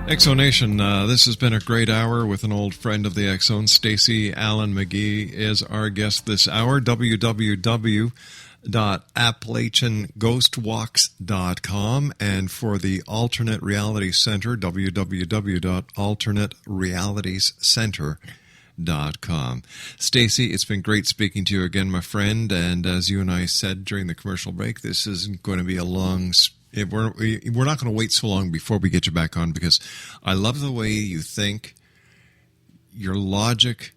Exonation, this has been a great hour with an old friend of the Exxon. Stacey Allen McGee is our guest this hour. www.appalachianghostwalks.com, and for the Alternate Reality Center, www.alternaterealitiescenter.com. Stacey, it's been great speaking to you again, my friend, and as you and I said during the commercial break, this isn't going to be a long we're not going to wait so long before we get you back on, because I love the way you think, your logic,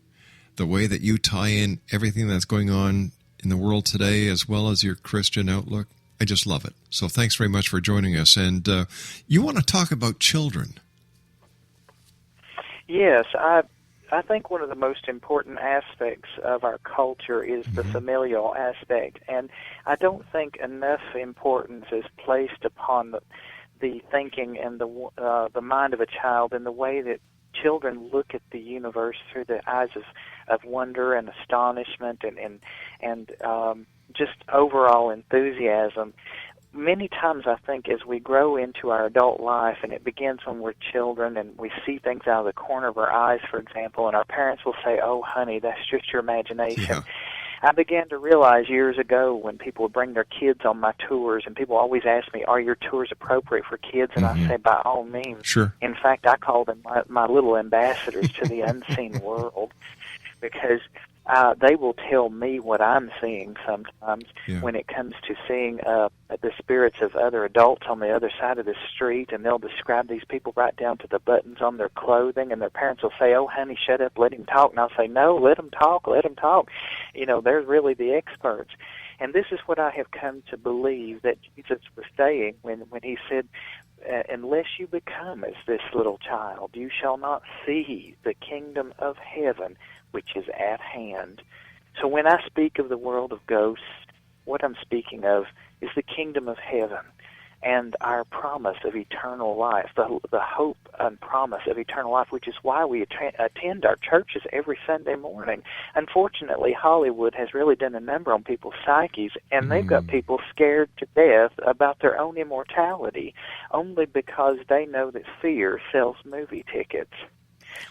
the way that you tie in everything that's going on in the world today, as well as your Christian outlook. I just love it. So thanks very much for joining us. And you want to talk about children. Yes, I think one of the most important aspects of our culture is the familial aspect, and I don't think enough importance is placed upon the thinking and the mind of a child in the way that children look at the universe through the eyes of wonder and astonishment and just overall enthusiasm. Many times I think as we grow into our adult life, and it begins when we're children and we see things out of the corner of our eyes, for example, and our parents will say, "Oh, honey, that's just your imagination." Yeah. I began to realize years ago when people would bring their kids on my tours, and people always ask me, "Are your tours appropriate for kids?" And I say, "By all means." Sure. In fact, I call them my little ambassadors to the unseen world, because they will tell me what I'm seeing sometimes when it comes to seeing the spirits of other adults on the other side of the street, and they'll describe these people right down to the buttons on their clothing, and their parents will say, "Oh, honey, shut up, let him talk." And I'll say, "No, let him talk, let him talk." You know, they're really the experts. And this is what I have come to believe that Jesus was saying when he said, "Unless you become as this little child, you shall not see the kingdom of heaven, which is at hand." So when I speak of the world of ghosts, what I'm speaking of is the kingdom of heaven and our promise of eternal life, the hope and promise of eternal life, which is why we attend our churches every Sunday morning. Unfortunately, Hollywood has really done a number on people's psyches, and they've got people scared to death about their own immortality, only because they know that fear sells movie tickets.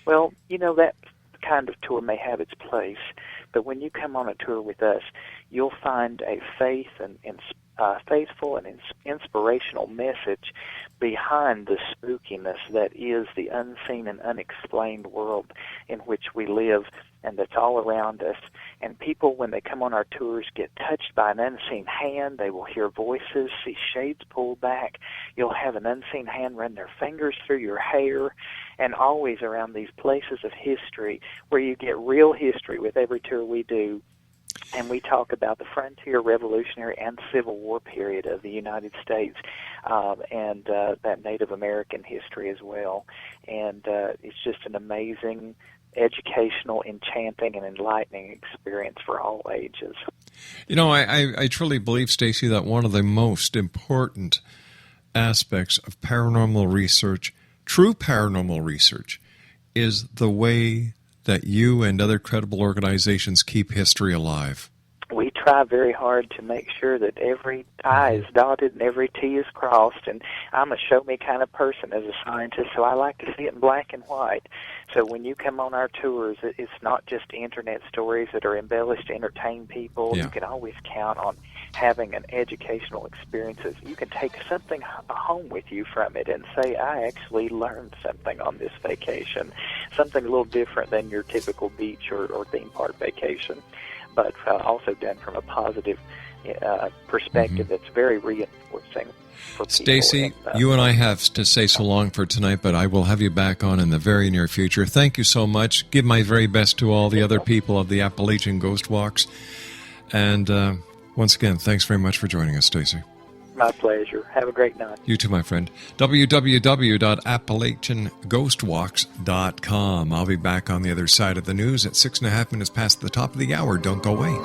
Well, you know, that kind of tour may have its place, but when you come on a tour with us, you'll find a faithful and inspirational message behind the spookiness that is the unseen and unexplained world in which we live and that's all around us. And people, when they come on our tours, get touched by an unseen hand. They will hear voices, see shades pulled back. You'll have an unseen hand run their fingers through your hair, and always around these places of history where you get real history with every tour we do. And we talk about the frontier, revolutionary, and Civil War period of the United States, and that Native American history as well. And it's just an amazing, educational, enchanting, and enlightening experience for all ages. You know, I truly believe, Stacey, that one of the most important aspects of paranormal research, true paranormal research, is the way that you and other credible organizations keep history alive. We try very hard to make sure that every I is dotted and every T is crossed, and I'm a show-me kind of person as a scientist, so I like to see it in black and white. So when you come on our tours, it's not just internet stories that are embellished to entertain people. Yeah. You can always count on having an educational experience. You can take something home with you from it and say, "I actually learned something on this vacation," something a little different than your typical beach or theme park vacation, but also done from a positive perspective that's very reinforcing for people. Stacey, you and I have to say so long for tonight, but I will have you back on in the very near future. Thank you so much. Give my very best to all the other people of the Appalachian Ghost Walks. And once again, thanks very much for joining us, Stacey. My pleasure. Have a great night. You too, my friend. www.appalachianghostwalks.com. I'll be back on the other side of the news at 6.5 minutes past the top of the hour. Don't go away.